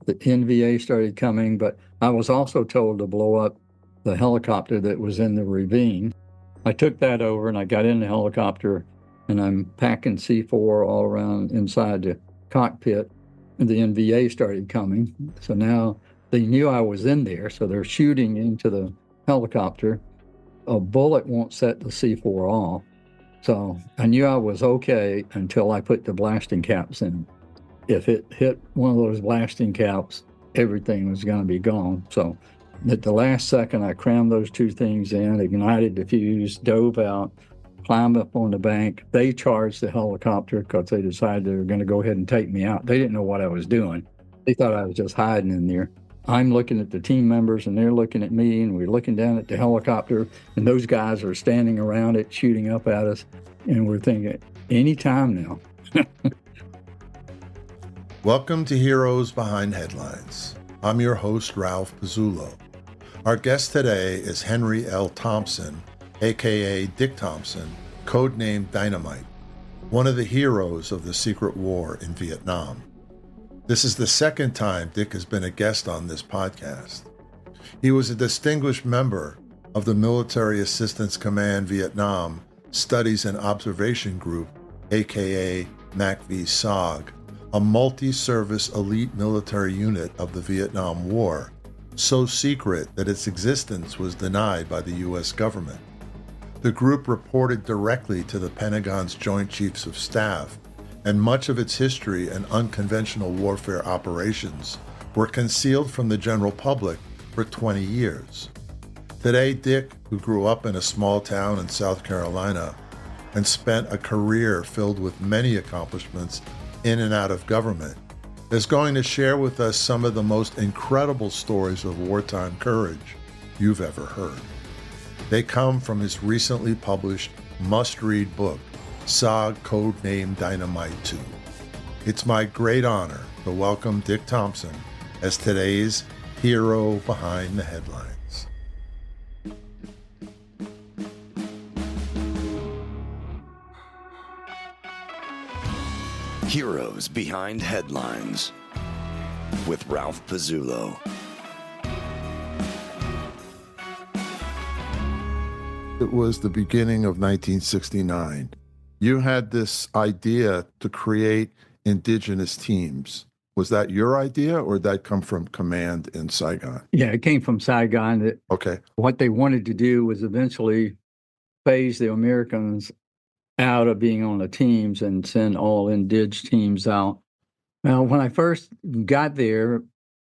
the NVA started coming, but I was also told to blow up the helicopter that was in the ravine. I took that over and I got in the helicopter and I'm packing C4 all around inside the cockpit. And the NVA started coming. So now they knew I was in there, so they're shooting into the helicopter. A bullet won't set the C4 off. So I knew I was okay until I put the blasting caps in. If it hit one of those blasting caps, everything was going to be gone. So at the last second, I crammed those two things in, ignited the fuse, dove out, climbed up on the bank. They charged the helicopter because they decided they were going to go ahead and take me out. They didn't know what I was doing. They thought I was just hiding in there. I'm looking at the team members and they're looking at me, and we're looking down at the helicopter, and those guys are standing around it shooting up at us, and we're thinking, any time now. Welcome to Heroes Behind Headlines. I'm your host, Ralph Pizzullo. Our guest today is Henry L. Thompson, aka Dick Thompson, code name Dynamite, one of the heroes of the secret war in Vietnam. This is the second time Dick has been a guest on this podcast. He was a distinguished member of the Military Assistance Command Vietnam Studies and Observation Group, aka MACV-SOG, a multi-service elite military unit of the Vietnam War, so secret that its existence was denied by the U.S. government. The group reported directly to the Pentagon's Joint Chiefs of Staff, and much of its history and unconventional warfare operations were concealed from the general public for 20 years. Today, Dick, who grew up in a small town in South Carolina and spent a career filled with many accomplishments in and out of government, is going to share with us some of the most incredible stories of wartime courage you've ever heard. They come from his recently published must-read book, SOG Code Name Dynamite 2. It's my great honor to welcome Dick Thompson as today's hero behind the headlines. Heroes Behind Headlines with Ralph Pizzullo. It was the beginning of 1969. You had this idea to create indigenous teams. Was that your idea, or did that come from command in Saigon? Yeah, it came from Saigon. Okay. What they wanted to do was eventually phase the Americans out of being on the teams and send all indig teams out. Now, when I first got there,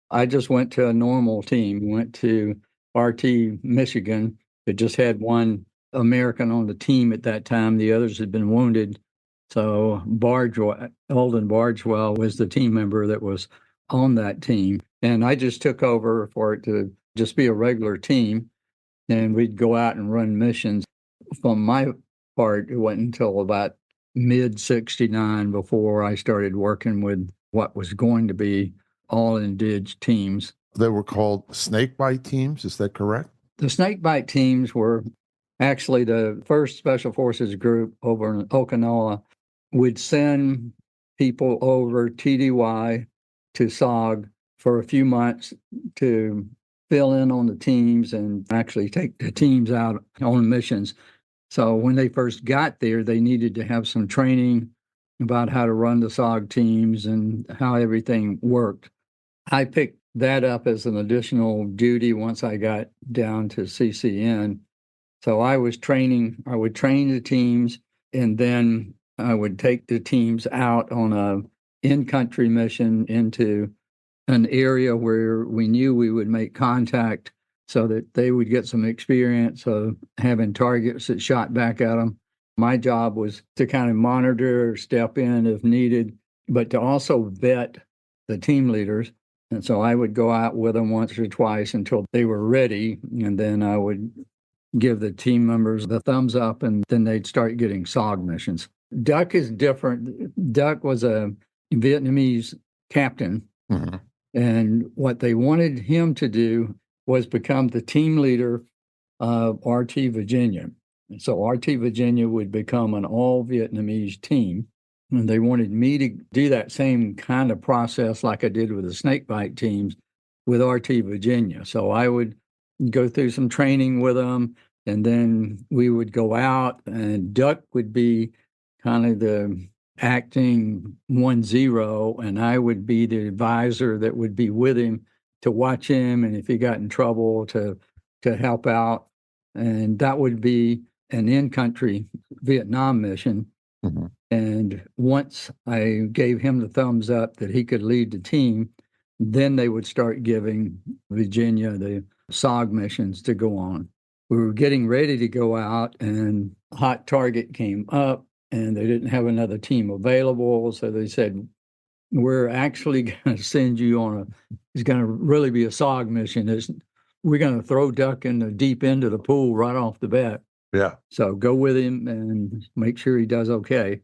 I just went to a normal team, went to RT Michigan. It just had one American on the team at that time. The others had been wounded. So Eldon Bargewell was the team member that was on that team. And I just took over for it to just be a regular team. And we'd go out and run missions. From my part, it wasn't until about mid-69 before I started working with what was going to be all indig teams. They were called snakebite teams, is that correct? The snakebite teams were actually the first Special Forces group over in Okinawa would send people over TDY to SOG for a few months to fill in on the teams and actually take the teams out on missions. So when they first got there, they needed to have some training about how to run the SOG teams and how everything worked. I picked that up as an additional duty once I got down to CCN. So I would train the teams, and then I would take the teams out on a in-country mission into an area where we knew we would make contact so that they would get some experience of having targets that shot back at them. My job was to kind of monitor, step in if needed, but to also vet the team leaders. And so I would go out with them once or twice until they were ready, and then I would give the team members the thumbs up, and then they'd start getting SOG missions. Duck is different. Duck was a Vietnamese captain, and what they wanted him to do was become the team leader of RT Virginia. And so RT Virginia would become an all Vietnamese team. And they wanted me to do that same kind of process like I did with the snakebite teams with RT Virginia. So I would go through some training with them, and then we would go out, and Duck would be kind of the acting 1-0, and I would be the advisor that would be with him to watch him, and if he got in trouble, to help out. And that would be an in-country Vietnam mission. Mm-hmm. And once I gave him the thumbs up that he could lead the team, then they would start giving Virginia the SOG missions to go on. We were getting ready to go out, and Hot Target came up, and they didn't have another team available. So they said, we're actually going to send you on it's going to really be a SOG mission. We're going to throw Duck in the deep end of the pool right off the bat. Yeah. So go with him and make sure he does okay.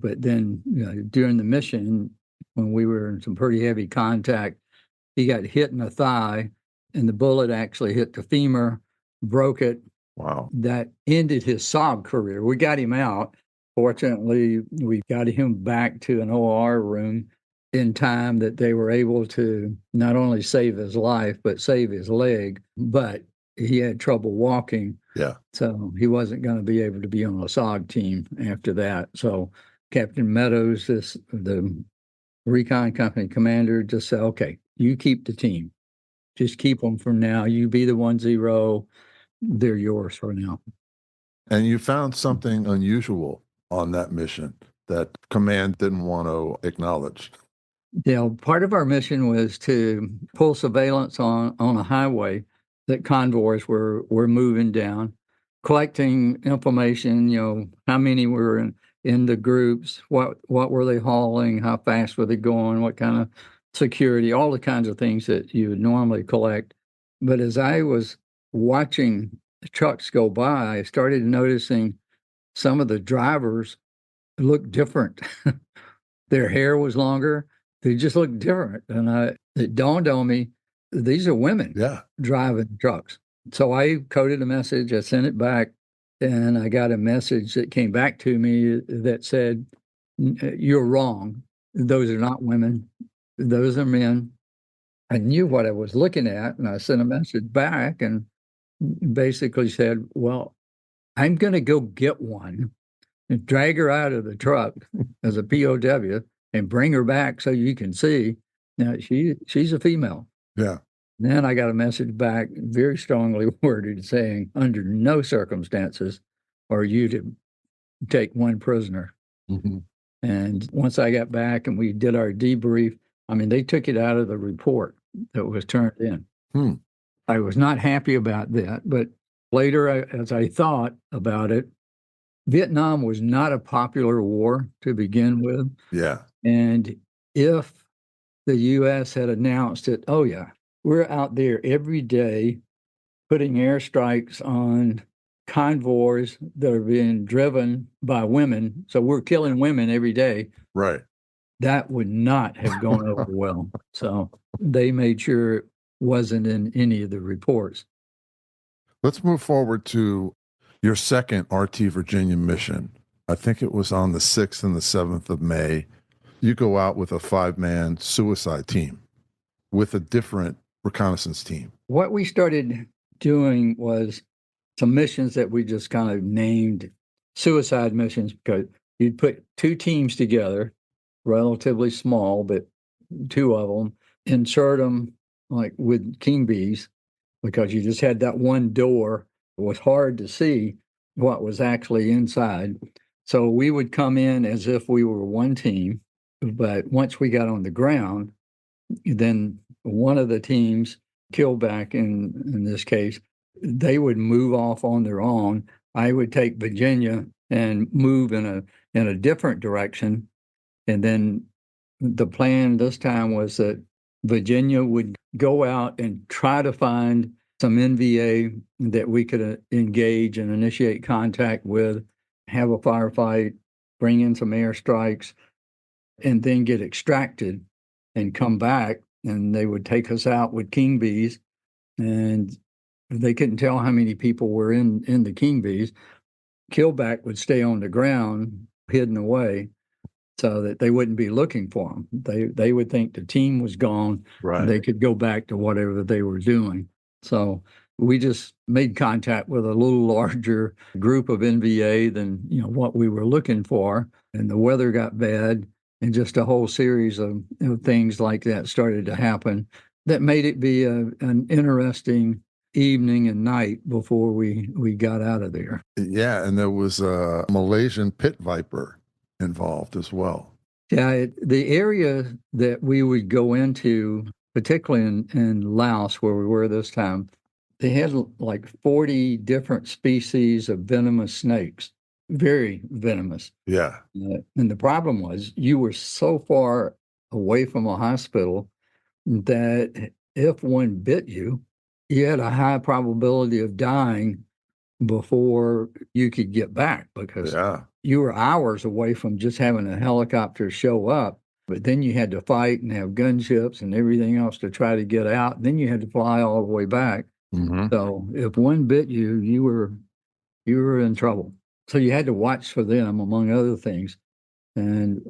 But then during the mission, when we were in some pretty heavy contact, he got hit in the thigh, and the bullet actually hit the femur, broke it. Wow. That ended his SOG career. We got him out. Fortunately, we got him back to an OR room in time that they were able to not only save his life, but save his leg. But he had trouble walking. Yeah. So he wasn't going to be able to be on a SOG team after that. So Captain Meadows, the recon company commander, just said, okay, you keep the team. Just keep them for now. You be the 1-0. They're yours for now. And you found something unusual on that mission that command didn't want to acknowledge. Part of our mission was to pull surveillance on a highway that convoys were moving down, collecting information, how many were in the groups, what were they hauling, how fast were they going, what kind of security, all the kinds of things that you would normally collect. But as I was watching the trucks go by, I started noticing some of the drivers looked different. Their hair was longer. They just looked different. And it dawned on me, these are women driving trucks. So I coded a message, I sent it back, and I got a message that came back to me that said, you're wrong. Those are not women. Those are men. I knew what I was looking at, and I sent a message back and basically said, well, I'm going to go get one and drag her out of the truck as a POW and bring her back so you can see. Now, she's a female. Yeah. Then I got a message back, very strongly worded, saying, under no circumstances are you to take one prisoner. Mm-hmm. And once I got back and we did our debrief, they took it out of the report that was turned in. I was not happy about that, but later, as I thought about it, Vietnam was not a popular war to begin with. Yeah. And if the U.S. had announced it, oh, yeah, we're out there every day putting airstrikes on convoys that are being driven by women, so we're killing women every day. Right. That would not have gone over well. So they made sure it wasn't in any of the reports. Let's move forward to your second RT Virginia mission. I think it was on the 6th and the 7th of May. You go out with a 5-man suicide team with a different reconnaissance team. What we started doing was some missions that we just kind of named suicide missions, because you'd put two teams together, relatively small, but two of them, insert them like with king bees, because you just had that one door. It was hard to see what was actually inside. So we would come in as if we were one team, but once we got on the ground, then one of the teams, Killback in this case, they would move off on their own. I would take Virginia and move in a different direction. And then the plan this time was that Virginia would go out and try to find some NVA that we could engage and initiate contact with, have a firefight, bring in some airstrikes, and then get extracted and come back. And they would take us out with king bees, and they couldn't tell how many people were in the king bees. Killback would stay on the ground, hidden away. so that they wouldn't be looking for them. They would think the team was gone. Right. And they could go back to whatever they were doing. So we just made contact with a little larger group of NVA than what we were looking for. And the weather got bad, and just a whole series of things like that started to happen that made it be an interesting evening and night before we got out of there. Yeah, and there was a Malaysian pit viper involved as well. Yeah, the area that we would go into, particularly in Laos, where we were this time, they had like 40 different species of venomous snakes, very venomous. Yeah. And the problem was you were so far away from a hospital that if one bit you, you had a high probability of dying before you could get back, because you were hours away from just having a helicopter show up. But then you had to fight and have gunships and everything else to try to get out. And then you had to fly all the way back. Mm-hmm. So if one bit you, you were in trouble. So you had to watch for them, among other things. And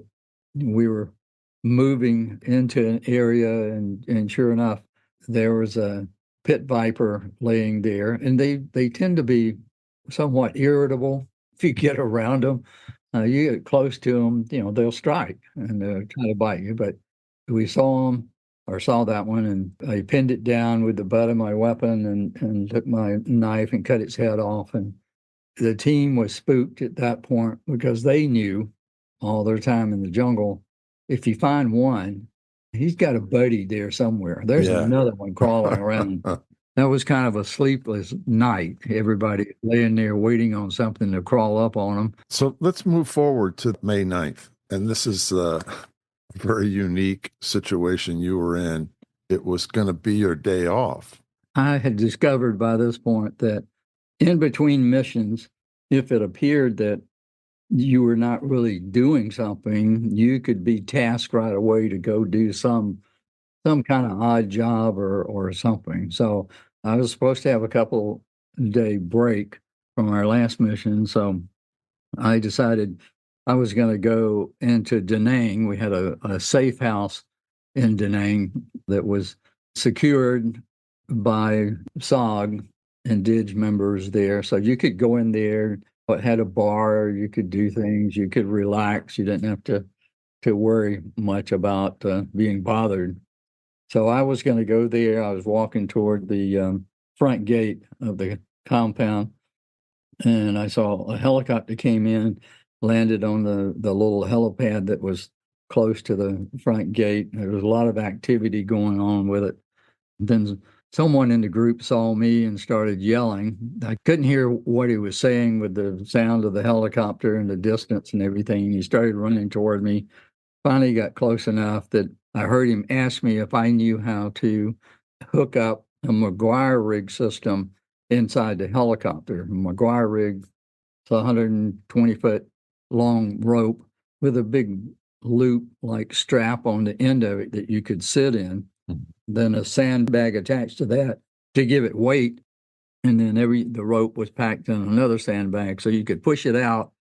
we were moving into an area, and sure enough, there was a pit viper laying there. And they tend to be somewhat irritable if you get around them. You get close to them, they'll strike and try to bite you. But we saw that one, and I pinned it down with the butt of my weapon and took my knife and cut its head off. And the team was spooked at that point, because they knew all their time in the jungle, if you find one, he's got a buddy there somewhere. There's another one crawling around. That was kind of a sleepless night. Everybody laying there waiting on something to crawl up on them. So let's move forward to May 9th. And this is a very unique situation you were in. It was going to be your day off. I had discovered by this point that in between missions, if it appeared that you were not really doing something, you could be tasked right away to go do some kind of odd job or something. So I was supposed to have a couple day break from our last mission. So I decided I was going to go into Da Nang. We had a safe house in Da Nang that was secured by SOG and DIG members there. So you could go in there. It had a bar, you could do things, you could relax. You didn't have to worry much about being bothered. So I was going to go there. I was walking toward the front gate of the compound, and I saw a helicopter came in, landed on the little helipad that was close to the front gate. There was a lot of activity going on with it. Then someone in the group saw me and started yelling. I couldn't hear what he was saying with the sound of the helicopter and the distance and everything. He started running toward me. Finally got close enough that I heard him ask me if I knew how to hook up a McGuire rig system inside the helicopter. McGuire rig, it's a 120-foot long rope with a big loop like strap on the end of it that you could sit in. Then a sandbag attached to that to give it weight, and then the rope was packed in another sandbag, so you could push it out,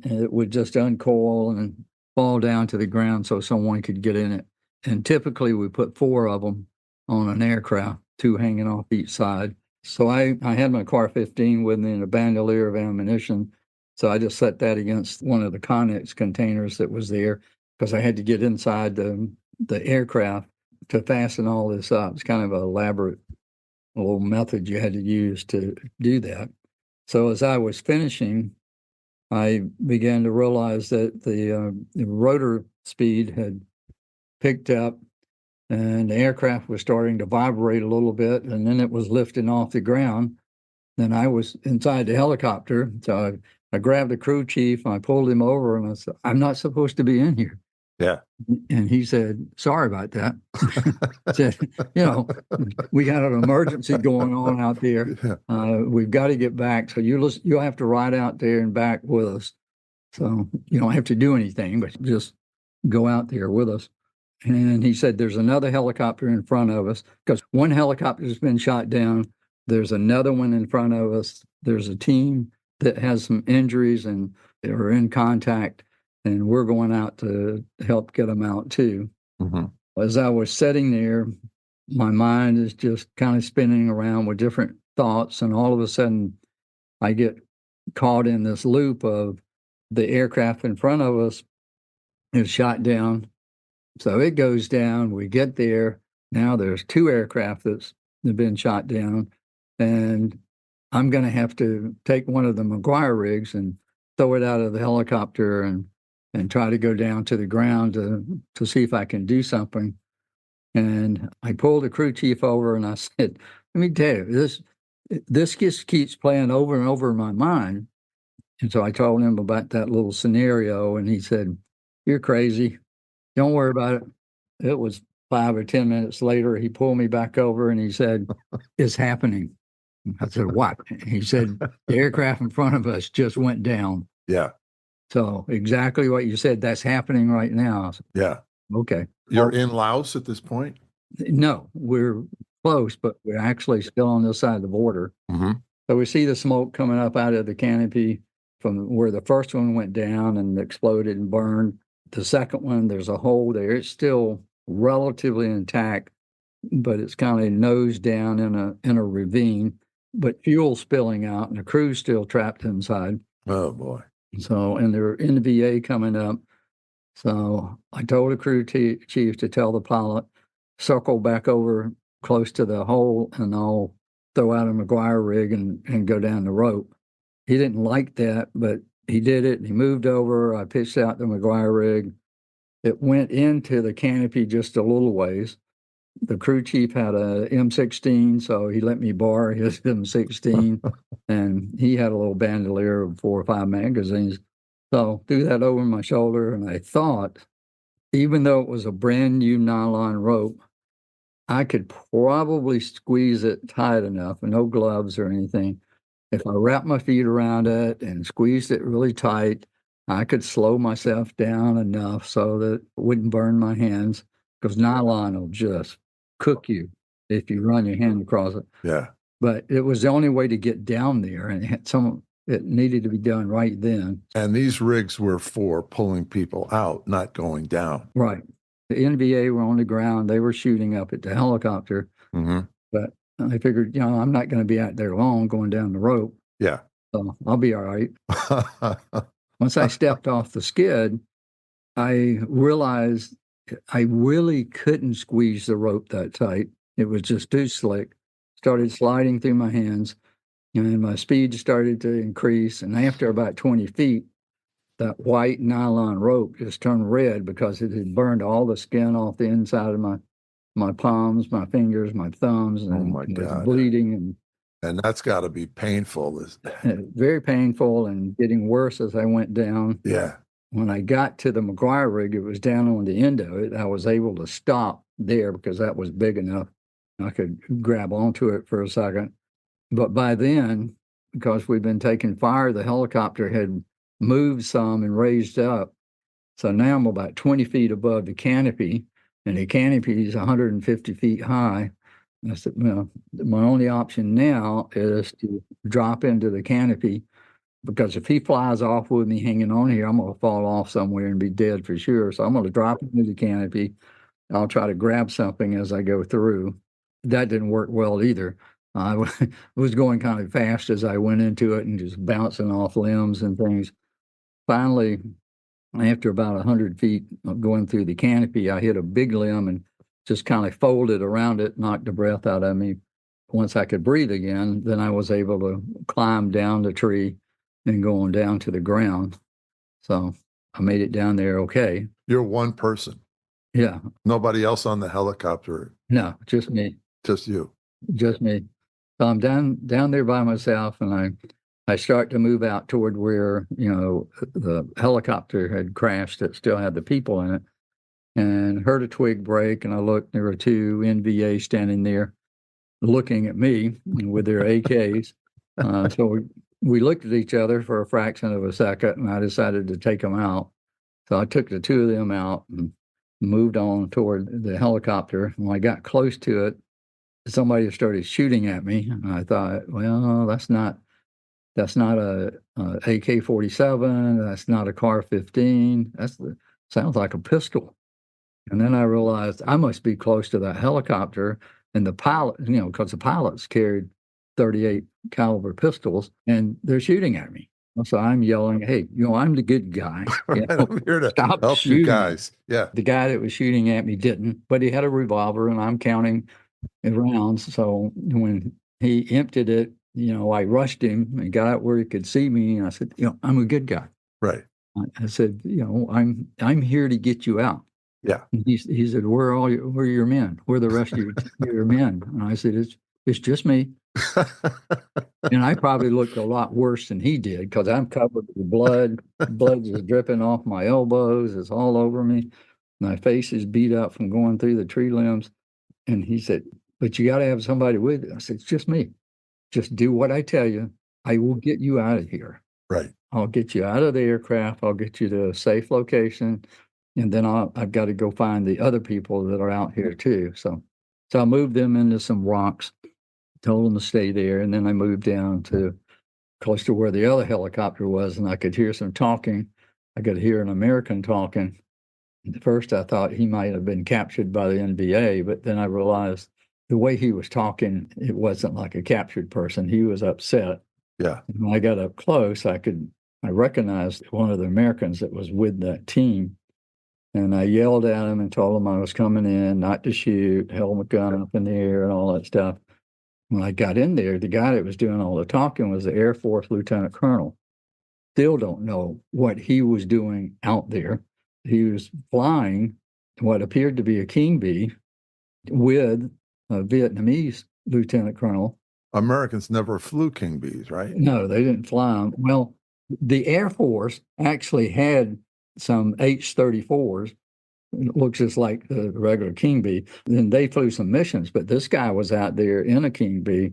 and it would just uncoil and fall down to the ground so someone could get in it. And typically we put 4 of them on an aircraft, 2 hanging off each side. So I had my Car-15 with me and a bandolier of ammunition, so I just set that against one of the Connex containers that was there, because I had to get inside the aircraft to fasten all this up. It's kind of an elaborate little method you had to use to do that. So as I was finishing, I began to realize that the rotor speed had picked up, and the aircraft was starting to vibrate a little bit, and then it was lifting off the ground. Then I was inside the helicopter, so I grabbed the crew chief, and I pulled him over, and I said, "I'm not supposed to be in here." Yeah. And he said, "Sorry about that." Said, we got an emergency going on out there. We've got to get back. So you'll have to ride out there and back with us. So you don't have to do anything, but just go out there with us. And he said, "There's another helicopter in front of us," because one helicopter has been shot down. There's another one in front of us. There's a team that has some injuries and are in contact. and we're going out to help get them out too. Mm-hmm. As I was sitting there, my mind is just kind of spinning around with different thoughts, and all of a sudden I get caught in this loop of the aircraft in front of us is shot down. So it goes down, we get there. Now there's 2 aircraft that's been shot down, and I'm going to have to take one of the McGuire rigs and throw it out of the helicopter and try to go down to the ground to see if I can do something. And I pulled the crew chief over and I said, let me tell you, this just keeps playing over and over in my mind. And so I told him about that little scenario, and he said, you're crazy. Don't worry about it. It was 5 or 10 minutes later, he pulled me back over and he said, it's happening. I said, what? He said, the aircraft in front of us just went down. Yeah. So exactly what you said, that's happening right now. Said, yeah. Okay. You're in Laos at this point? No, we're close, but we're actually still on this side of the border. Mm-hmm. So we see the smoke coming up out of the canopy from where the first one went down and exploded and burned. The second one, there's a hole there. It's still relatively intact, but it's kind of nose down in a ravine, but fuel spilling out and the crew's still trapped inside. Oh, boy. So, and they're in the VA coming up. So I told the crew chief to tell the pilot, circle back over close to the hole and I'll throw out a McGuire rig and go down the rope. He didn't like that, but he did it. He moved over. I pitched out the McGuire rig. It went into the canopy just a little ways. The crew chief had a M16, so he let me borrow his M16, and he had a little bandolier of 4 or 5 magazines. So threw that over my shoulder, and I thought, even though it was a brand new nylon rope, I could probably squeeze it tight enough, no gloves or anything. If I wrapped my feet around it and squeezed it really tight, I could slow myself down enough so that it wouldn't burn my hands, because nylon will just cook you if you run your hand across it. Yeah. But it was the only way to get down there, and it needed to be done right then. And these rigs were for pulling people out, not going down. Right. The NVA were on the ground. They were shooting up at the helicopter. Mm-hmm. But I figured, I'm not going to be out there long going down the rope. Yeah. So I'll be all right. Once I stepped off the skid, I realized I really couldn't squeeze the rope that tight. It was just too slick. Started sliding through my hands, and my speed started to increase. And after about 20 feet, that white nylon rope just turned red because it had burned all the skin off the inside of my palms, my fingers, my thumbs, and Oh my it was God. bleeding. And that's got to be painful. Very painful and getting worse as I went down. Yeah. When I got to the McGuire rig, it was down on the end of it. I was able to stop there because that was big enough. I could grab onto it for a second. But by then, because we'd been taking fire, the helicopter had moved some and raised up. So now I'm about 20 feet above the canopy, and the canopy is 150 feet high. I said, well, my only option now is to drop into the canopy, because if he flies off with me hanging on here, I'm going to fall off somewhere and be dead for sure. So I'm going to drop into the canopy. I'll try to grab something as I go through. That didn't work well either. I was going kind of fast as I went into it and just bouncing off limbs and things. Finally, after about 100 feet of going through the canopy, I hit a big limb and just kind of folded around it, knocked the breath out of me. Once I could breathe again, then I was able to climb down the tree and going down to the ground. So I made it down there okay. You're one person. Yeah. Nobody else on the helicopter. No, just me. Just you. Just me. So I'm down there by myself, and I start to move out toward where, the helicopter had crashed. It still had the people in it, and heard a twig break. And I looked, there were 2 NVA standing there looking at me with their AKs. So we looked at each other for a fraction of a second, and I decided to take them out. So I took the 2 of them out and moved on toward the helicopter. When I got close to it, somebody started shooting at me. And I thought, well, that's not That's not a AK-47. That's not a CAR-15. Sounds like a pistol. And then I realized I must be close to that helicopter, and the pilot, because the pilots carried 38 caliber pistols, and they're shooting at me. So I'm yelling, "Hey, I'm the good guy. Right, I'm here to Stop help you shooting." guys. Yeah. The guy that was shooting at me didn't, but he had a revolver, and I'm counting rounds. So when he emptied it, I rushed him and got out where he could see me, and I said, "I'm a good guy." Right. I said, I'm here to get you out. Yeah. And he said, where are your men? Where are the rest of your men? And I said, it's just me. And I probably looked a lot worse than he did because I'm covered with blood. Blood is dripping off my elbows. It's all over me. My face is beat up from going through the tree limbs. And he said, but you got to have somebody with you. I said, it's just me. Just do what I tell you. I will get you out of here. Right. I'll get you out of the aircraft. I'll get you to a safe location. And then I've got to go find the other people that are out here too. So I moved them into some rocks, told them to stay there. And then I moved down to close to where the other helicopter was, and I could hear some talking. I could hear an American talking. At first, I thought he might have been captured by the NBA, but then I realized the way he was talking, it wasn't like a captured person. He was upset. Yeah. And when I got up close, I recognized one of the Americans that was with that team. And I yelled at him and told him I was coming in, not to shoot, held my gun up in the air and all that stuff. When I got in there, the guy that was doing all the talking was the Air Force Lieutenant Colonel. Still don't know what he was doing out there. He was flying what appeared to be a King Bee with a Vietnamese Lieutenant Colonel. Americans never flew King Bees, right? No, they didn't fly them. Well, the Air Force actually had some H-34s. It looks just like the regular King Bee. Then they flew some missions, but this guy was out there in a King Bee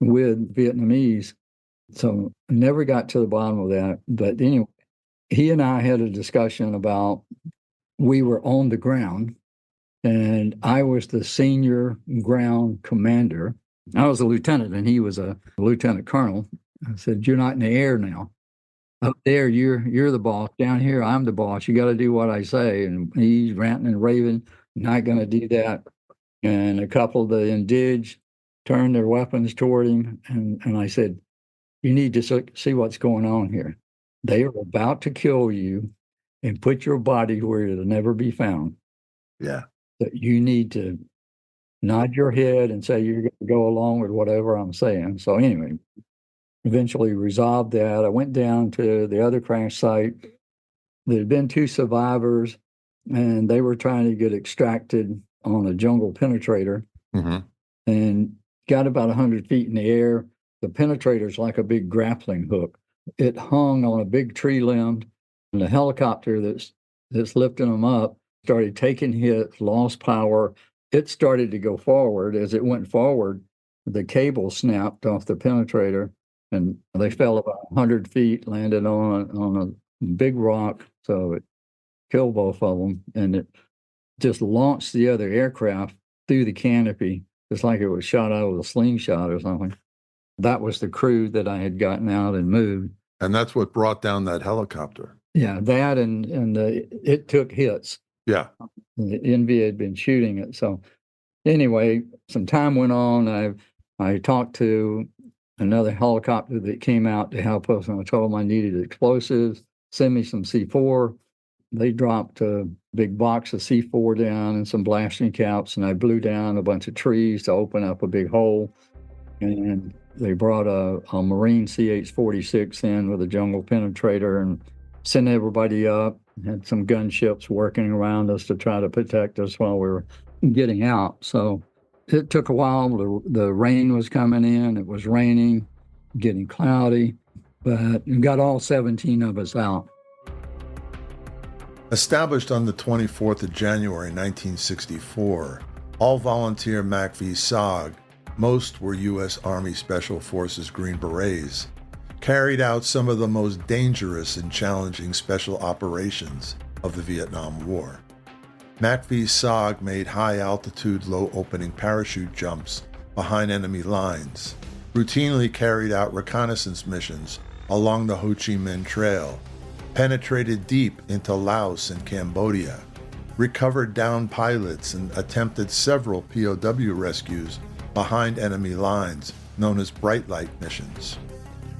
with Vietnamese. So never got to the bottom of that. But anyway, he and I had a discussion about, we were on the ground and I was the senior ground commander. I was a lieutenant and he was a lieutenant colonel. I said, you're not in the air now. Up there, you're the boss. Down here, I'm the boss. You got to do what I say. And he's ranting and raving, not going to do that. And a couple of the indige turned their weapons toward him. And I said, you need to see what's going on here. They are about to kill you and put your body where it'll never be found. Yeah. But you need to nod your head and say you're going to go along with whatever I'm saying. So anyway, eventually resolved that. I went down to the other crash site. There had been 2 survivors, and they were trying to get extracted on a jungle penetrator, and got about 100 feet in the air. The penetrator's like a big grappling hook. It hung on a big tree limb, and the helicopter that's lifting them up started taking hits, lost power. It started to go forward. As it went forward, the cable snapped off the penetrator, and they fell about 100 feet, landed on a big rock. So it killed both of them, and it just launched the other aircraft through the canopy. It's like it was shot out with a slingshot or something. That was the crew that I had gotten out and moved. And that's what brought down that helicopter. Yeah, that and it took hits. Yeah. The NV had been shooting it. So anyway, some time went on. I talked to another helicopter that came out to help us, and I told them I needed explosives, send me some C4. They dropped a big box of C4 down and some blasting caps, and I blew down a bunch of trees to open up a big hole. And they brought a Marine CH-46 in with a jungle penetrator and sent everybody up. Had some gunships working around us to try to protect us while we were getting out. So it took a while. The rain was coming in. It was raining, getting cloudy, but we got all 17 of us out. Established on the 24th of January, 1964, all volunteer MACV-SOG, most were U.S. Army Special Forces Green Berets, carried out some of the most dangerous and challenging special operations of the Vietnam War. MACV-SOG made high-altitude, low-opening parachute jumps behind enemy lines, routinely carried out reconnaissance missions along the Ho Chi Minh Trail, penetrated deep into Laos and Cambodia, recovered downed pilots, and attempted several POW rescues behind enemy lines, known as bright light missions.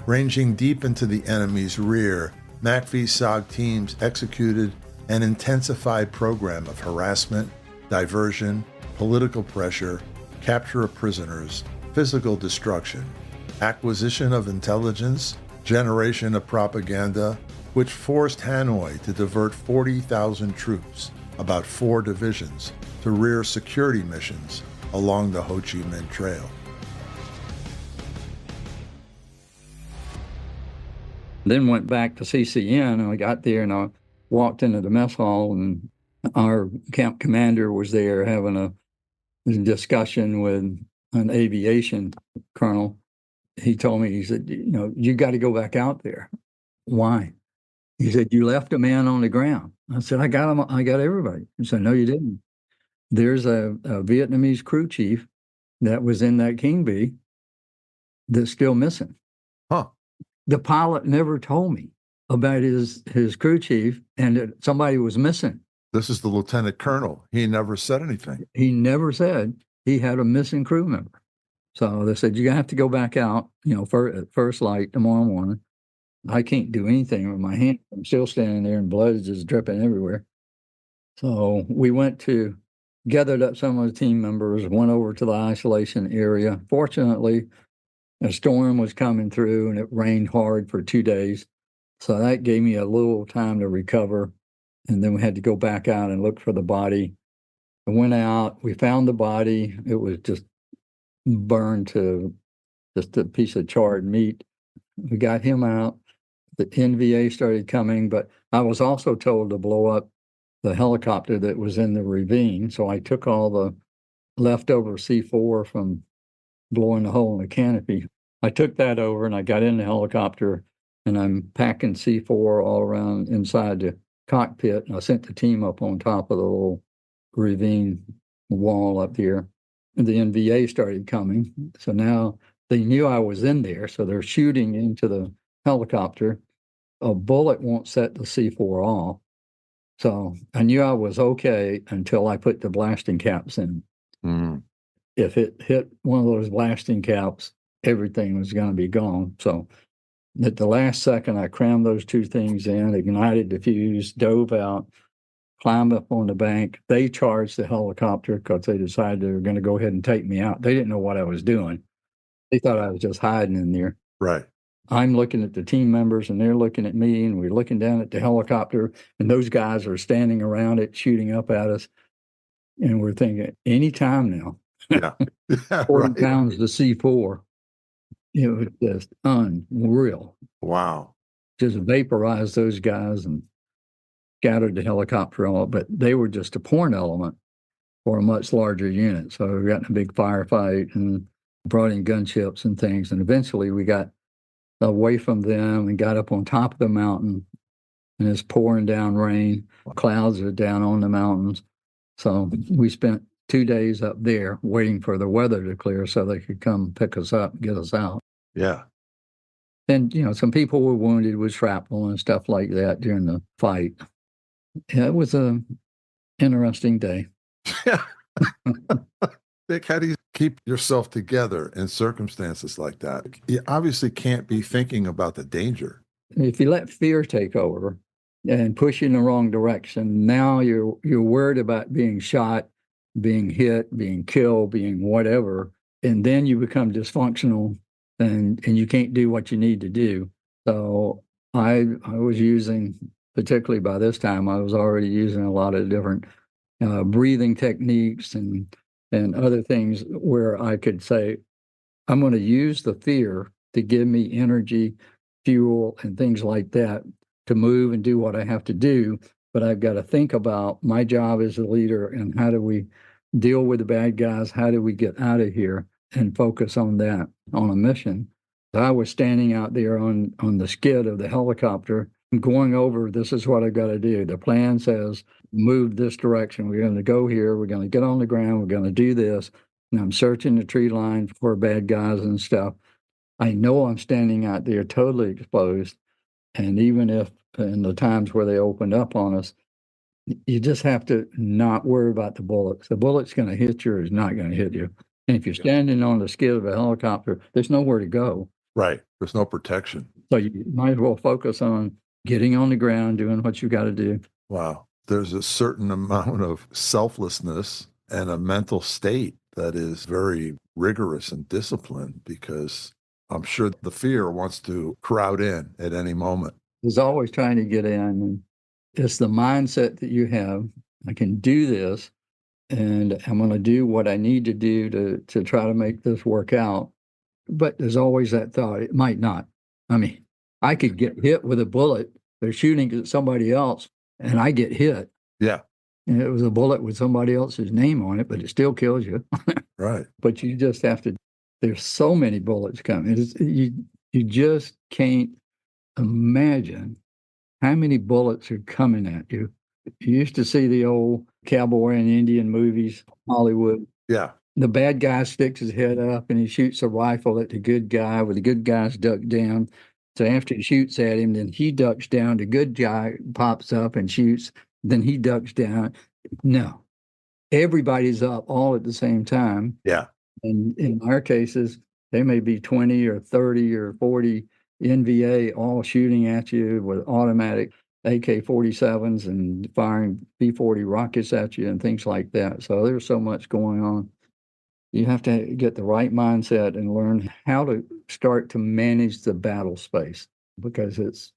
Ranging deep into the enemy's rear, MACV-SOG teams executed an intensified program of harassment, diversion, political pressure, capture of prisoners, physical destruction, acquisition of intelligence, generation of propaganda, which forced Hanoi to divert 40,000 troops, about 4 divisions, to rear security missions along the Ho Chi Minh Trail. Then went back to CCN, and I got there and I walked into the mess hall, and our camp commander was there having a discussion with an aviation colonel. He told me, he said, you got to go back out there. Why? He said, you left a man on the ground. I said, I got him. I got everybody. He said, no, you didn't. There's a Vietnamese crew chief that was in that King Bee that's still missing. Huh. The pilot never told me about his crew chief and that somebody was missing. This is the lieutenant colonel. He never said anything. He never said he had a missing crew member. So they said, you have to go back out, at first light tomorrow morning. I can't do anything with my hand. I'm still standing there and blood is just dripping everywhere. So we gathered up some of the team members, went over to the isolation area. Fortunately, a storm was coming through and it rained hard for 2 days. So that gave me a little time to recover. And then we had to go back out and look for the body. I went out, we found the body. It was just burned to just a piece of charred meat. We got him out. The NVA started coming, but I was also told to blow up the helicopter that was in the ravine. So I took all the leftover C4 from blowing the hole in the canopy. I took that over and I got in the helicopter and I'm packing C4 all around inside the cockpit. And I sent the team up on top of the little ravine wall up here. And the NVA started coming. So now they knew I was in there. So they're shooting into the helicopter. A bullet won't set the C4 off. So I knew I was okay until I put the blasting caps in. Mm. If it hit one of those blasting caps, everything was going to be gone. So at the last second, I crammed those 2 things in, ignited the fuse, dove out, climbed up on the bank. They charged the helicopter because they decided they were going to go ahead and take me out. They didn't know what I was doing. They thought I was just hiding in there. Right. I'm looking at the team members and they're looking at me, and we're looking down at the helicopter, and those guys are standing around it shooting up at us. And we're thinking, any time now. Yeah. 40 right. pounds to C4. It was just unreal. Wow. Just vaporized those guys and scattered the helicopter all, but they were just a porn element for a much larger unit. So we got in a big firefight and brought in gunships and things. And eventually we got away from them and got up on top of the mountain, and it's pouring down rain. Clouds are down on the mountains. So we spent 2 days up there waiting for the weather to clear so they could come pick us up and get us out. Yeah. And, some people were wounded with shrapnel and stuff like that during the fight. Yeah, it was an interesting day. Yeah. Dick, how do you keep yourself together in circumstances like that? You obviously can't be thinking about the danger. If you let fear take over and push you in the wrong direction, now you're worried about being shot, being hit, being killed, being whatever, and then you become dysfunctional and you can't do what you need to do. So I was using, particularly by this time, I was already using a lot of different breathing techniques and other things where I could say, I'm going to use the fear to give me energy, fuel, and things like that to move and do what I have to do. But I've got to think about my job as a leader and how do we deal with the bad guys? How do we get out of here and focus on that, on a mission? I was standing out there on the skid of the helicopter going over, this is what I've got to do. The plan says, move this direction. We're going to go here. We're going to get on the ground. We're going to do this. And I'm searching the tree line for bad guys and stuff. I know I'm standing out there totally exposed. And even if in the times where they opened up on us, you just have to not worry about the bullets. The bullet's going to hit you or it's not going to hit you. And if you're standing on the skid of a helicopter, there's nowhere to go. Right. There's no protection. So you might as well focus on getting on the ground, doing what you got to do. Wow. There's a certain amount of selflessness and a mental state that is very rigorous and disciplined, because I'm sure the fear wants to crowd in at any moment. There's always trying to get in. And it's the mindset that you have. I can do this, and I'm going to do what I need to do to try to make this work out. But there's always that thought, it might not. I mean, I could get hit with a bullet. They're shooting at somebody else, and I get hit. Yeah. And it was a bullet with somebody else's name on it, but it still kills you. Right. But you just have to, there's so many bullets coming. You just can't imagine how many bullets are coming at you. You used to see the old cowboy and Indian movies, Hollywood. Yeah. The bad guy sticks his head up and he shoots a rifle at the good guy, with the good guy's ducked down. So after he shoots at him, then he ducks down. The good guy pops up and shoots. Then he ducks down. No, everybody's up all at the same time. Yeah. And in our cases, there may be 20 or 30 or 40 NVA all shooting at you with automatic AK-47s and firing B-40 rockets at you and things like that. So there's so much going on. You have to get the right mindset and learn how to start to manage the battle space, because it's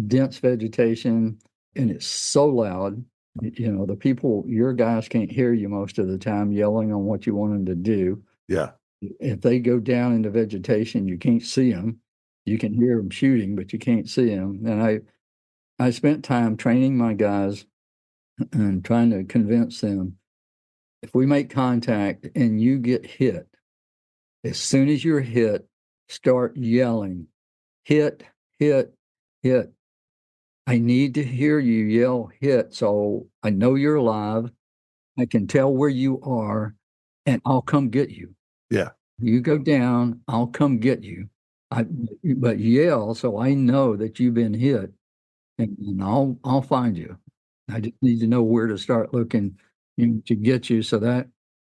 dense vegetation and it's so loud. You know, the people, your guys can't hear you most of the time yelling on what you want them to do. Yeah. If they go down into vegetation, you can't see them. You can hear them shooting, but you can't see them. And I spent time training my guys and trying to convince them, if we make contact and you get hit, as soon as you're hit, start yelling, hit, hit, hit. I need to hear you yell hit, so I know you're alive. I can tell where you are, and I'll come get you. Yeah. You go down, I'll come get you. But yell so I know that you've been hit, and I'll find you. I just need to know where to start looking to get you. So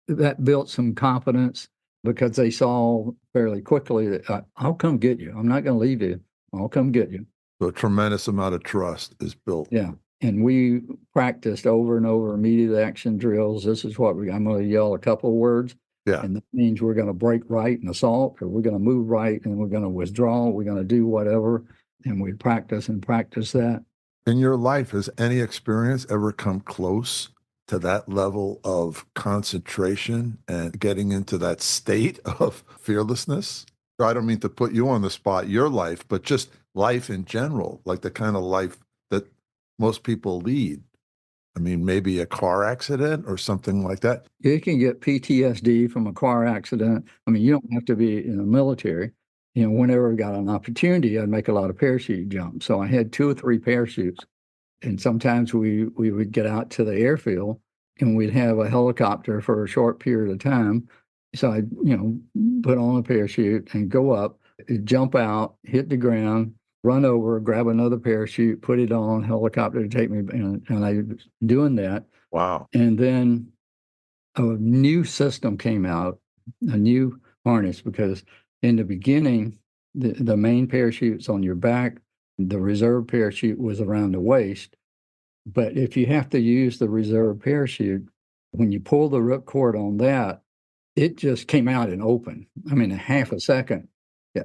that built some confidence, because they saw fairly quickly that I'll come get you. I'm not going to leave you. I'll come get you. So a tremendous amount of trust is built. Yeah. And we practiced over and over immediate action drills. This is what I'm going to yell a couple of words. Yeah. And that means we're going to break right and assault, or we're going to move right and we're going to withdraw. We're going to do whatever. And we practice that. In your life, has any experience ever come close to that level of concentration and getting into that state of fearlessness? I don't mean to put you on the spot, your life, but just life in general, like the kind of life that most people lead. I mean, maybe a car accident or something like that. You can get PTSD from a car accident. I mean, you don't have to be in the military. You know, whenever I got an opportunity, I'd make a lot of parachute jumps. So I had 2 or 3 parachutes. And sometimes we would get out to the airfield and we'd have a helicopter for a short period of time. So I'd, put on a parachute and go up, jump out, hit the ground, run over, grab another parachute, put it on, helicopter to take me. And I was doing that. Wow. And then a new system came out, a new harness, because in the beginning, the main parachute's on your back. The reserve parachute was around the waist. But if you have to use the reserve parachute, when you pull the ripcord on that, it just came out and open. I mean, in half a second,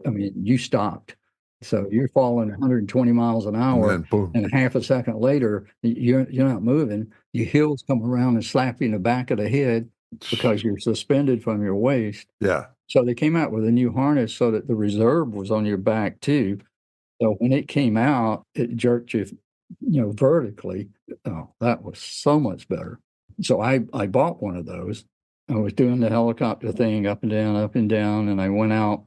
you stopped. So you're falling 120 miles an hour, and half a second later, you're not moving. Your heels come around and slap you in the back of the head because you're suspended from your waist. Yeah. So they came out with a new harness so that the reserve was on your back too. So when it came out, it jerked you, vertically. Oh, that was so much better. So I bought one of those. I was doing the helicopter thing up and down, and I went out,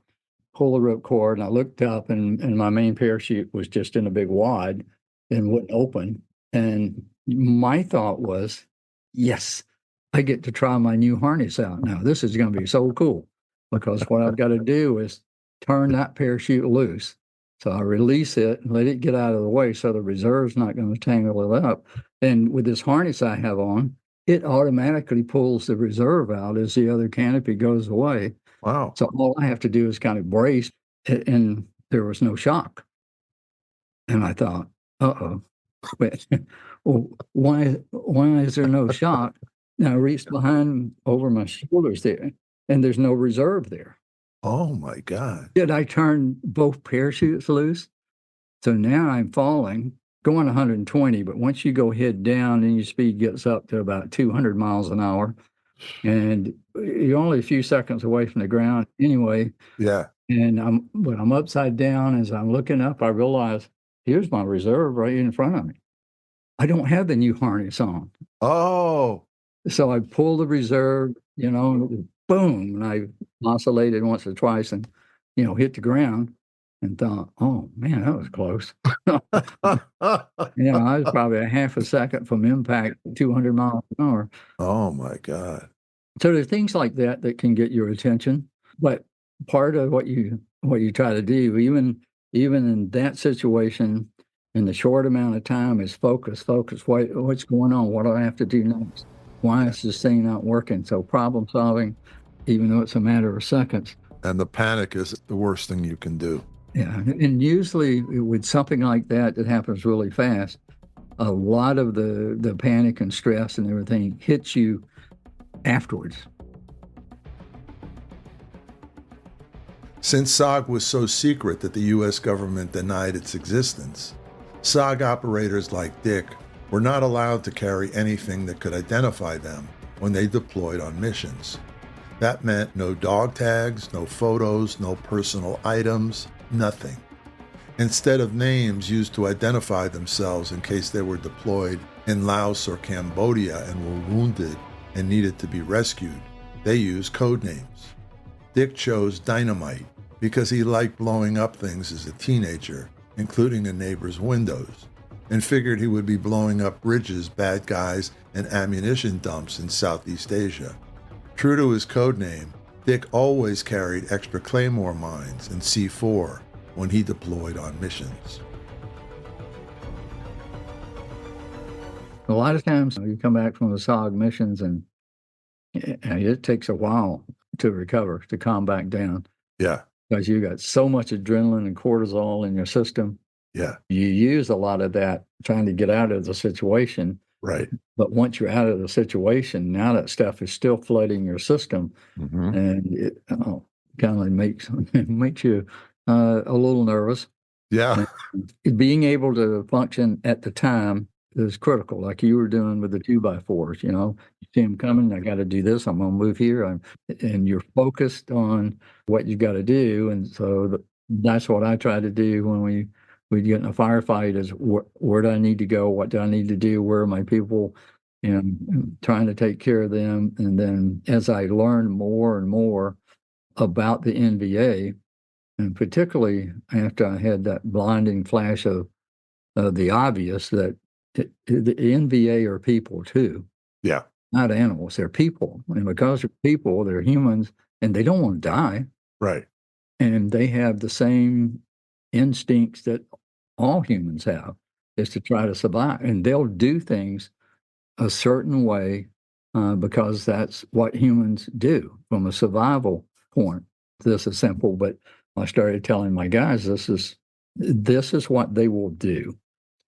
pulled the ripcord, and I looked up, and my main parachute was just in a big wad and wouldn't open. And my thought was, yes, I get to try my new harness out now. This is going to be so cool, because what I've got to do is turn that parachute loose. So I release it and let it get out of the way so the reserve's not going to tangle it up. And with this harness I have on, it automatically pulls the reserve out as the other canopy goes away. Wow. So all I have to do is kind of brace, and there was no shock. And I thought, uh-oh, well, why is there no shock? Now I reached behind over my shoulders there, and there's no reserve there. Oh, my God. Did I turn both parachutes loose? So now I'm falling, going 120, but once you go head down, then your speed gets up to about 200 miles an hour. And you're only a few seconds away from the ground anyway. Yeah. And when I'm upside down, as I'm looking up, I realize here's my reserve right in front of me. I don't have the new harness on. Oh. So I pull the reserve, boom, and I oscillated once or twice and, hit the ground and thought, oh, man, that was close. I was probably a half a second from impact, 200 miles an hour. Oh, my God. So there are things like that that can get your attention. But part of what you try to do, even in that situation, in the short amount of time, is focus. What's going on? What do I have to do next? Why is this thing not working? So problem solving, even though it's a matter of seconds. And the panic is the worst thing you can do. Yeah, and usually with something like that happens really fast, a lot of the panic and stress and everything hits you afterwards. Since SOG was so secret that the U.S. government denied its existence, SOG operators like Dick were not allowed to carry anything that could identify them when they deployed on missions. That meant no dog tags, no photos, no personal items, nothing. Instead of names used to identify themselves in case they were deployed in Laos or Cambodia and were wounded and needed to be rescued, they used code names. Dick chose Dynamite because he liked blowing up things as a teenager, including a neighbor's windows, and figured he would be blowing up bridges, bad guys, and ammunition dumps in Southeast Asia. True to his code name, Dick always carried extra Claymore mines and C4 when he deployed on missions. A lot of times you come back from the SOG missions and it takes a while to recover, to calm back down. Yeah. Because you got so much adrenaline and cortisol in your system. Yeah. You use a lot of that trying to get out of the situation. Right. But once you're out of the situation, now that stuff is still flooding your system, and it kind of makes you a little nervous. Yeah. And being able to function at the time is critical, like you were doing with the 2x4s. You see them coming, I got to do this, I'm going to move here. And you're focused on what you got to do. And so that's what I try to do when we get in a firefight is where do I need to go? What do I need to do? Where are my people? And trying to take care of them. And then as I learn more and more about the NVA, and particularly after I had that blinding flash of the obvious that the NVA are people too. Yeah. Not animals, they're people. And because they're people, they're humans, and they don't want to die. Right. And they have the same instincts that all humans have, is to try to survive. And they'll do things a certain way because that's what humans do from a survival point. This is simple, but I started telling my guys, this is what they will do.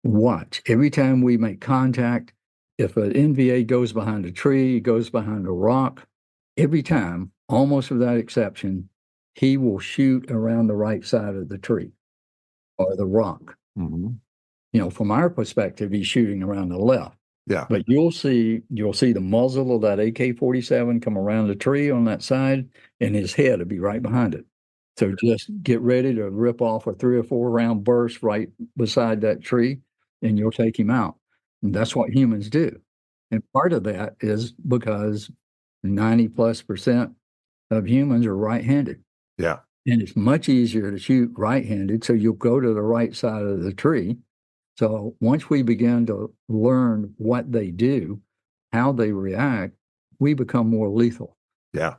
Watch. Every time we make contact, if an NVA goes behind a tree, goes behind a rock, every time, almost without exception, he will shoot around the right side of the tree or the rock. From our perspective, he's shooting around the left. Yeah. But you'll see the muzzle of that AK-47 come around the tree on that side, and his head will be right behind it. So just get ready to rip off a 3 or 4 round burst right beside that tree, and you'll take him out. And that's what humans do. And part of that is because 90+% of humans are right-handed. Yeah. And it's much easier to shoot right-handed, so you'll go to the right side of the tree. So once we begin to learn what they do, how they react, we become more lethal. Yeah.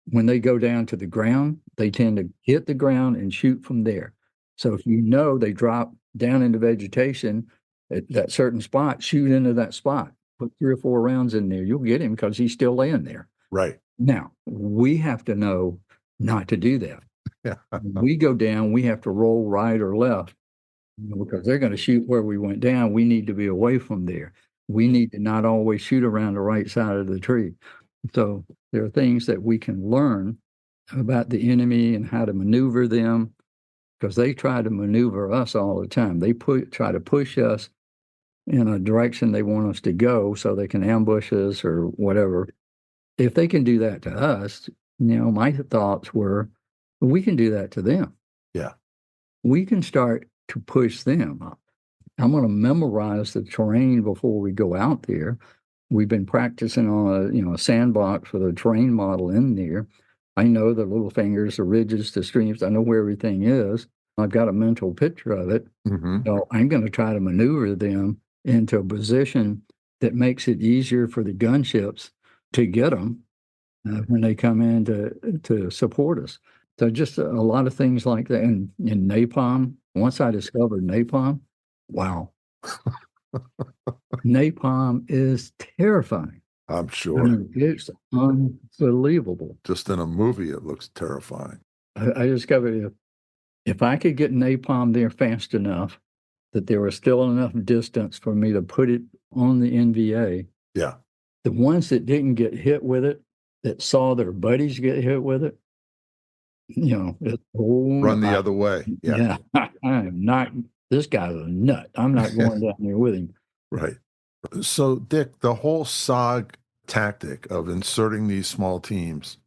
when they go down to the ground, they tend to hit the ground and shoot from there. So if you know they drop down into vegetation at that certain spot, shoot into that spot. Put 3 or 4 rounds in there. You'll get him because he's still laying there. Right. Now, we have to know not to do that. Yeah. When we go down, we have to roll right or left because they're going to shoot where we went down. We need to be away from there. We need to not always shoot around the right side of the tree. So there are things that we can learn about the enemy and how to maneuver them because they try to maneuver us all the time. They try to push us in a direction they want us to go so they can ambush us or whatever. If they can do that to us, my thoughts were, we can do that to them. Yeah. We can start to push them up. I'm going to memorize the terrain before we go out there. We've been practicing on a sandbox with a terrain model in there. I know the little fingers, the ridges, the streams. I know where everything is. I've got a mental picture of it. Mm-hmm. So I'm going to try to maneuver them into a position that makes it easier for the gunships to get them when they come in to support us. So just a lot of things like that. And in napalm, once I discovered napalm, wow. Napalm is terrifying. I'm sure. I mean, it's unbelievable. Just in a movie, it looks terrifying. I discovered if I could get napalm there fast enough that there was still enough distance for me to put it on the NVA. Yeah. The ones that didn't get hit with it, that saw their buddies get hit with it, Run the other way. Yeah. I am not, this guy's a nut. I'm not going down there with him. Right. So, Dick, the whole SOG tactic of inserting these small teams,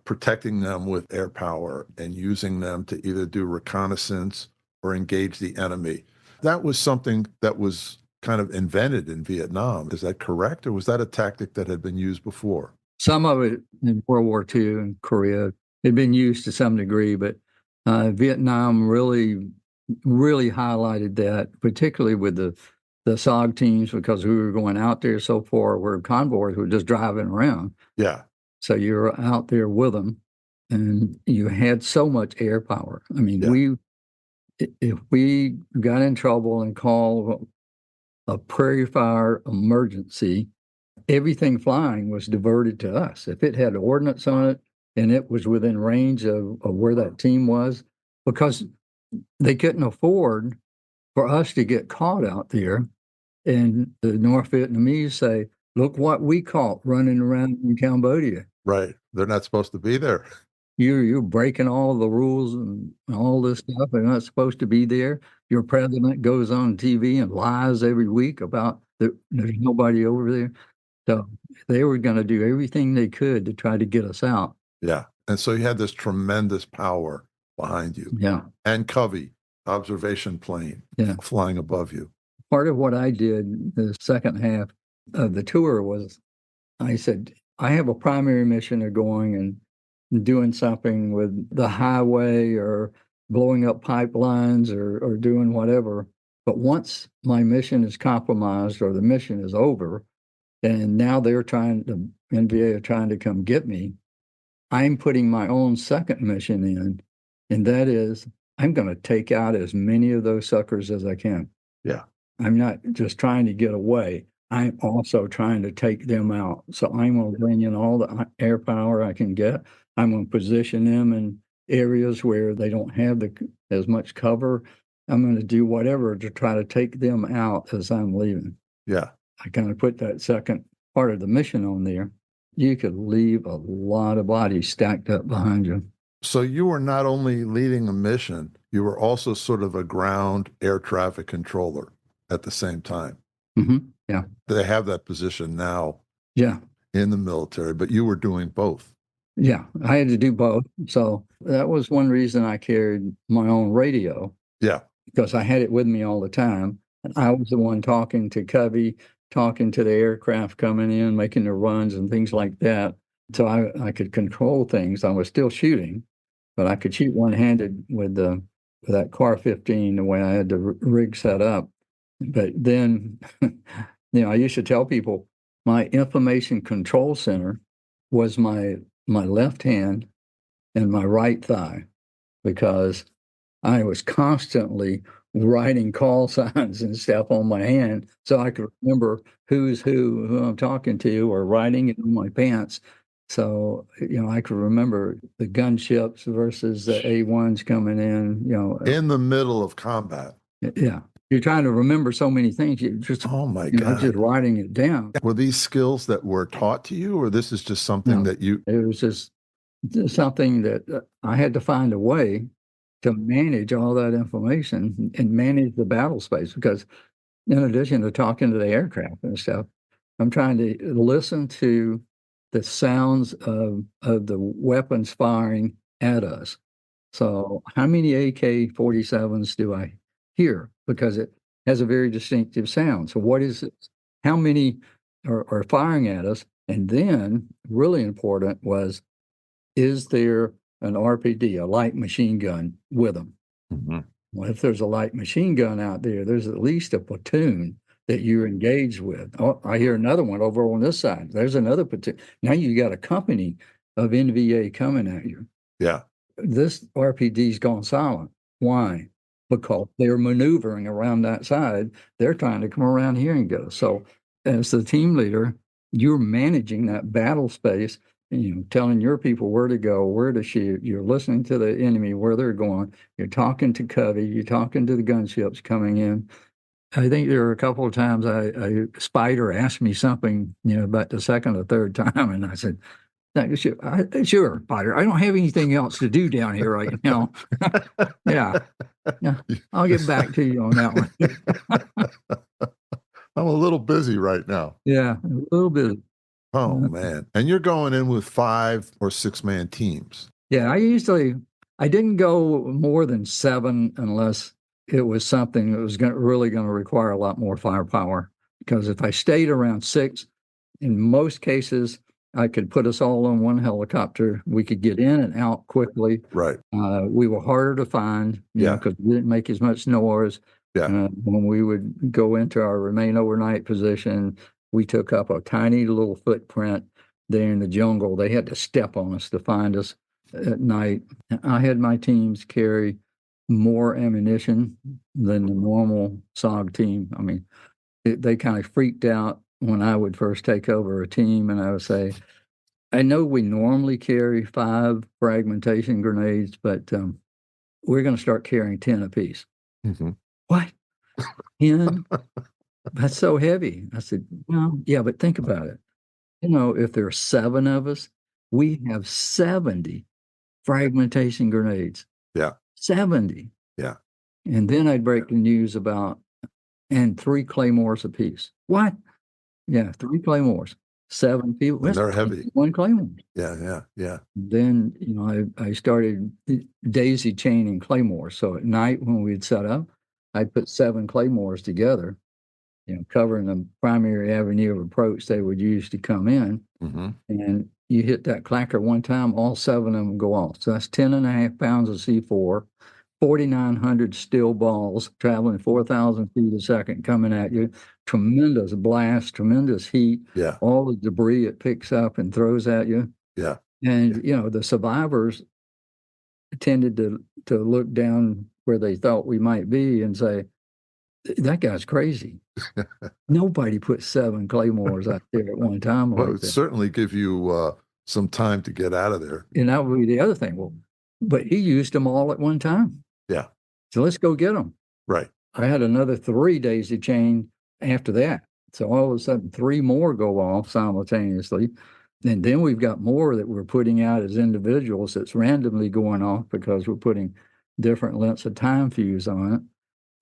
protecting them with air power and using them to either do reconnaissance or engage the enemy, that was something that was kind of invented in Vietnam. Is that correct? Or was that a tactic that had been used before? Some of it in World War II and Korea had been used to some degree, but Vietnam really highlighted that, particularly with the SOG teams, because we were going out there so far where convoys were just driving around. Yeah. So you're out there with them, and you had so much air power. I mean, if we got in trouble and called a prairie fire emergency, everything flying was diverted to us. If it had ordnance on it and it was within range of where that team was, because they couldn't afford for us to get caught out there and the North Vietnamese say, look what we caught running around in Cambodia. Right. They're not supposed to be there. You're breaking all the rules and all this stuff. They're not supposed to be there. Your president goes on TV and lies every week about there's nobody over there. So they were going to do everything they could to try to get us out. Yeah. And so you had this tremendous power behind you. Yeah. And Covey, observation plane, flying above you. Part of what I did the second half of the tour was I said, I have a primary mission of going and doing something with the highway or blowing up pipelines or doing whatever. But once my mission is compromised or the mission is over, and now the NVA are trying to come get me, I'm putting my own second mission in, and that is I'm going to take out as many of those suckers as I can. Yeah. I'm not just trying to get away. I'm also trying to take them out. So I'm going to bring in all the air power I can get. I'm going to position them in areas where they don't have as much cover. I'm going to do whatever to try to take them out as I'm leaving. Yeah. I kind of put that second part of the mission on there. You could leave a lot of bodies stacked up behind you. So you were not only leading a mission, you were also sort of a ground air traffic controller at the same time. Mm-hmm. Yeah. They have that position now in the military, but you were doing both. Yeah, I had to do both. So that was one reason I carried my own radio. Yeah. Because I had it with me all the time. And I was the one talking to Covey, talking to the aircraft coming in, making the runs and things like that. So I could control things. I was still shooting, but I could shoot one-handed with that Car 15, the way I had the rig set up. But then, I used to tell people my information control center was my my left hand and my right thigh because I was constantly writing call signs and stuff on my hand so I could remember who's who I'm talking to, or writing it in my pants. So, I could remember the gunships versus the A1s coming in, In the middle of combat. Yeah. You're trying to remember so many things. You just, Oh my God. just writing it down. Were these skills that were taught to you, or this is just something that you... It was just something that I had to find a way to manage all that information and manage the battle space, because in addition to talking to the aircraft and stuff, I'm trying to listen to the sounds of the weapons firing at us. So how many AK-47s do I hear? Because it has a very distinctive sound. So what is it? How many are firing at us? And then really important was, is there an RPD, a light machine gun, with them? Mhm. Well, if there's a light machine gun out there, there's at least a platoon that you're engaged with. Oh, I hear another one over on this side. There's another platoon. Now you got a company of NVA coming at you. Yeah. This RPD's gone silent. Why? Because they're maneuvering around that side. They're trying to come around here and go. So as the team leader, you're managing that battle space, telling your people where to go, where to shoot. You're listening to the enemy, where they're going. You're talking to Covey. You're talking to the gunships coming in. I think there were a couple of times a Spider asked me something, about the second or third time, and I said, sure, Spider. I don't have anything else to do down here right now. Yeah, I'll get back to you on that one. I'm a little busy right now. Yeah, a little bit. Oh, man. And you're going in with 5 or 6 man teams. Yeah, I didn't go more than 7 unless it was something that was really going to require a lot more firepower. Because if I stayed around 6, in most cases, I could put us all on one helicopter. We could get in and out quickly. Right. We were harder to find, because we didn't make as much noise. Yeah. When we would go into our remain overnight position, we took up a tiny little footprint there in the jungle. They had to step on us to find us at night. I had my teams carry more ammunition than the normal SOG team. I mean, they kind of freaked out when I would first take over a team, and I would say, I know we normally carry 5 fragmentation grenades, but we're going to start carrying 10 apiece. Mm-hmm. What? 10? That's so heavy. I said, well, yeah, but think about it. If there are 7 of us, we have 70 fragmentation grenades. Yeah. 70. Yeah. And then I'd break the news about, and 3 claymores apiece. What? Yeah, 3 claymores. 7 people. And they're heavy. 1 claymore. Yeah. Then, I started daisy chaining claymores. So at night when we'd set up, I'd put 7 claymores together, covering the primary avenue of approach they would use to come in. Mm-hmm. And you hit that clacker one time, all 7 of them go off. So that's 10.5 pounds of C4, 4,900 steel balls traveling 4,000 feet a second coming at you. Tremendous blast, tremendous heat. Yeah. All the debris it picks up and throws at you. Yeah. And, the survivors tended to look down where they thought we might be and say, that guy's crazy. Nobody put 7 claymores out there at one time. Well, it would certainly give you some time to get out of there. And that would be the other thing. Well, but he used them all at one time. Yeah. So let's go get them. Right. I had another 3 daisy chain after that. So all of a sudden, 3 more go off simultaneously. And then we've got more that we're putting out as individuals that's randomly going off because we're putting different lengths of time fuse on it.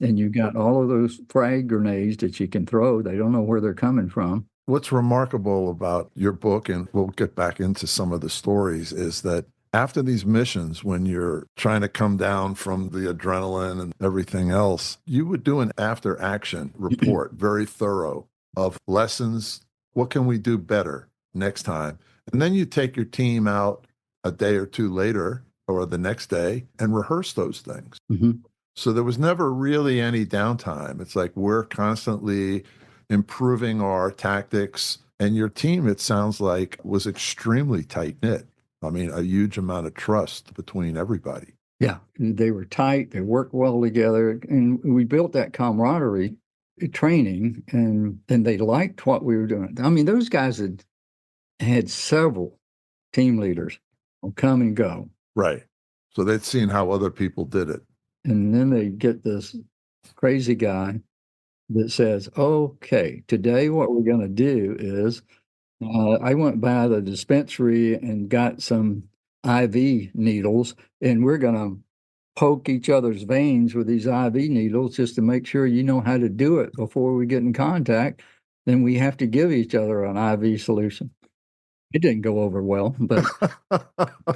And you've got all of those frag grenades that you can throw. They don't know where they're coming from. What's remarkable about your book, and we'll get back into some of the stories, is that after these missions, when you're trying to come down from the adrenaline and everything else, you would do an after action report, very thorough, of lessons. What can we do better next time? And then you take your team out a day or 2 later or the next day and rehearse those things. Mm-hmm. So there was never really any downtime. It's like we're constantly improving our tactics. And your team, it sounds like, was extremely tight-knit. I mean, a huge amount of trust between everybody. Yeah, they were tight. They worked well together, and we built that camaraderie training, and they liked what we were doing. I mean, those guys had several team leaders come and go. Right. So they'd seen how other people did it. And then they get this crazy guy that says, okay, today what we're going to do is I went by the dispensary and got some IV needles, and we're going to poke each other's veins with these IV needles just to make sure you know how to do it before we get in contact. Then we have to give each other an IV solution. It didn't go over well, but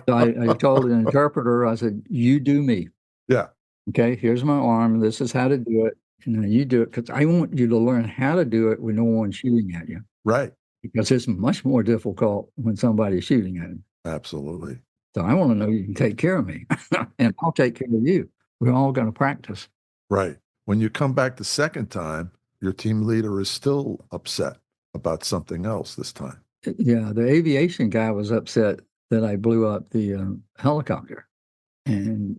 I told an interpreter, I said, you do me. Yeah. Okay, here's my arm. This is how to do it. And you do it because I want you to learn how to do it with no one shooting at you. Right. Because it's much more difficult when somebody's shooting at you. Absolutely. So I want to know you can take care of me, and I'll take care of you. We're all going to practice. Right. When you come back the second time, your team leader is still upset about something else this time. Yeah, the aviation guy was upset that I blew up the helicopter. And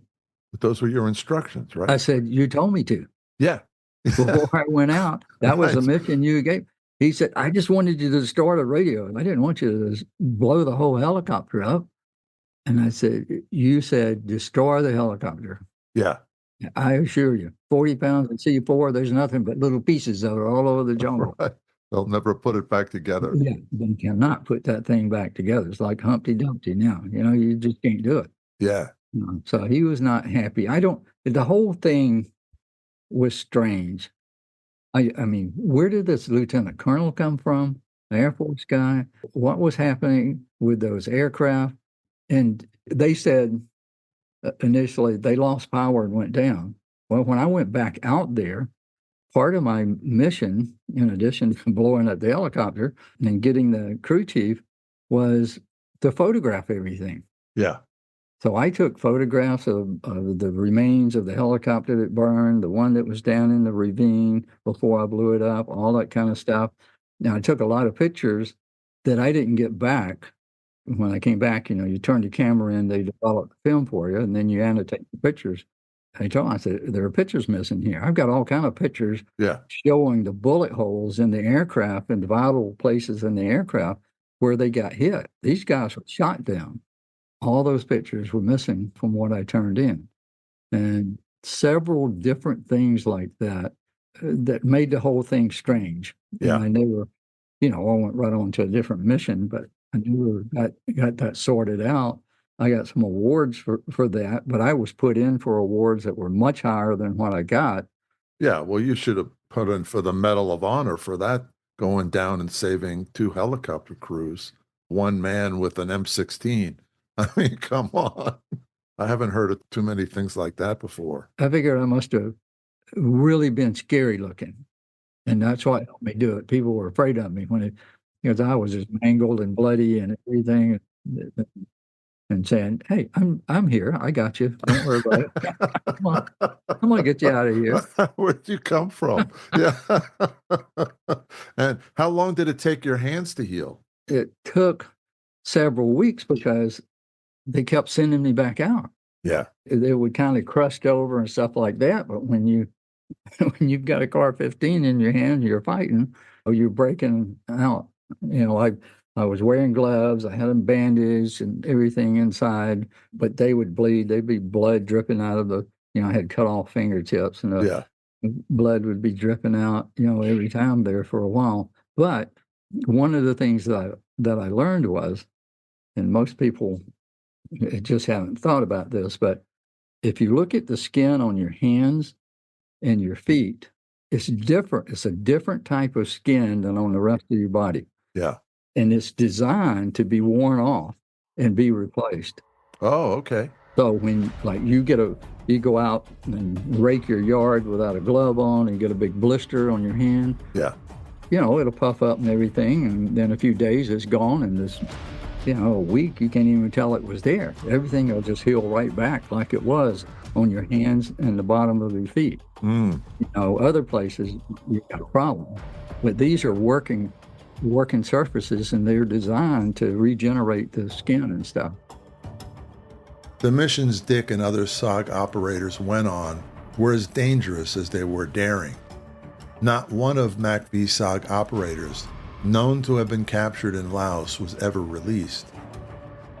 But those were your instructions, right? I said, you told me to. Yeah. Before I went out, that was the Right. mission you gave. He said, I just wanted you to start a radio, and I didn't want you to blow the whole helicopter up. And I said, you said destroy the helicopter. Yeah. I assure you, 40 pounds of C4, there's nothing but little pieces of it all over the jungle. Right. They'll never put it back together. Yeah, they cannot put that thing back together. It's like Humpty Dumpty now. You just can't do it. Yeah. So he was not happy. The whole thing was strange. I mean, where did this lieutenant colonel come from? The Air Force guy? What was happening with those aircraft? And they said initially they lost power and went down. Well, when I went back out there, part of my mission, in addition to blowing up the helicopter and getting the crew chief, was to photograph everything. Yeah. So I took photographs of the remains of the helicopter that burned, the one that was down in the ravine before I blew it up, all that kind of stuff. Now, I took a lot of pictures that I didn't get back. When I came back, you turn the camera in, they develop the film for you, and then you annotate the pictures. I said, there are pictures missing here. I've got all kind of pictures showing the bullet holes in the aircraft and the vital places in the aircraft where they got hit. These guys were shot down. All those pictures were missing from what I turned in. And several different things like that that made the whole thing strange. Yeah. And I never, I went right on to a different mission, but I never got that sorted out. I got some awards for that, but I was put in for awards that were much higher than what I got. Yeah. Well, you should have put in for the Medal of Honor for that, going down and saving 2 helicopter crews, one man with an M16. I mean, come on. I haven't heard of too many things like that before. I figured I must have really been scary looking. And that's what helped me do it. People were afraid of me because I was just mangled and bloody and everything, and saying, "Hey, I'm here. I got you. Don't worry about it. Come on. I'm gonna get you out of here." Where'd you come from? Yeah. And how long did it take your hands to heal? It took several weeks because they kept sending me back out. Yeah. They would kind of crust over and stuff like that. But when you've got a CAR-15 in your hand, you're fighting, or you're breaking out. I was wearing gloves. I had them bandaged and everything inside, but they would bleed. There'd be blood dripping out of I had cut off fingertips, and the blood would be dripping out, every time there for a while. But one of the things that I learned was, and most people just haven't thought about this, but if you look at the skin on your hands and your feet, it's different. It's a different type of skin than on the rest of your body. Yeah. And it's designed to be worn off and be replaced. Oh, okay. So when you go out and rake your yard without a glove on and get a big blister on your hand. Yeah. It'll puff up and everything, and then a few days it's gone, and this, a week you can't even tell it was there. Everything will just heal right back like it was on your hands and the bottom of your feet. Other places you've got a problem, but these are working surfaces, and they're designed to regenerate the skin and stuff. The missions Dick and other SOG operators went on were as dangerous as they were daring. Not one of MACV-SOG operators known to have been captured in Laos was ever released.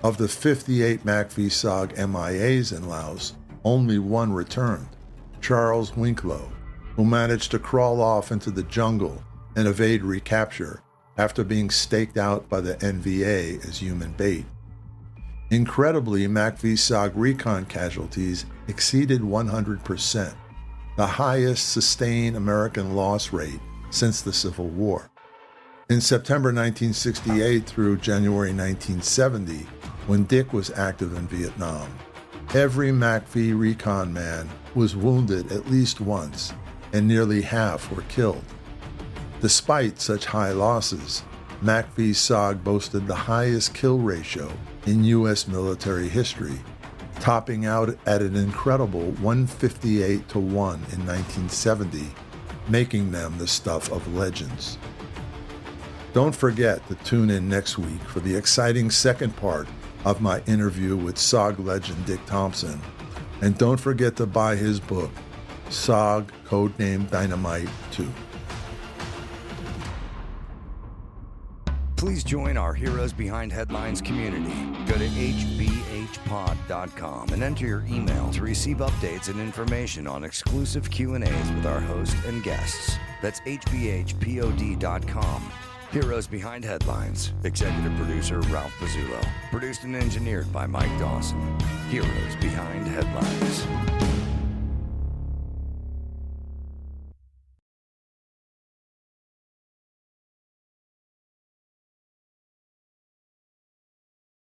Of the 58 MACV-SOG MIAs in Laos, only one returned, Charles Winklow, who managed to crawl off into the jungle and evade recapture after being staked out by the NVA as human bait. Incredibly, MACV-SOG recon casualties exceeded 100%, the highest sustained American loss rate since the Civil War. In September 1968 through January 1970, when Dick was active in Vietnam, every MACV recon man was wounded at least once, and nearly half were killed. Despite such high losses, MACV-SOG boasted the highest kill ratio in U.S. military history, topping out at an incredible 158 to 1 in 1970, making them the stuff of legends. Don't forget to tune in next week for the exciting second part of my interview with SOG legend Dick Thompson, and don't forget to buy his book, SOG Code Name Dynamite 2. Please join our Heroes Behind Headlines community. Go to hbhpod.com and enter your email to receive updates and information on exclusive Q&As with our host and guests. That's hbhpod.com. Heroes Behind Headlines. Executive producer Ralph Pizzulo. Produced and engineered by Mike Dawson. Heroes Behind Headlines.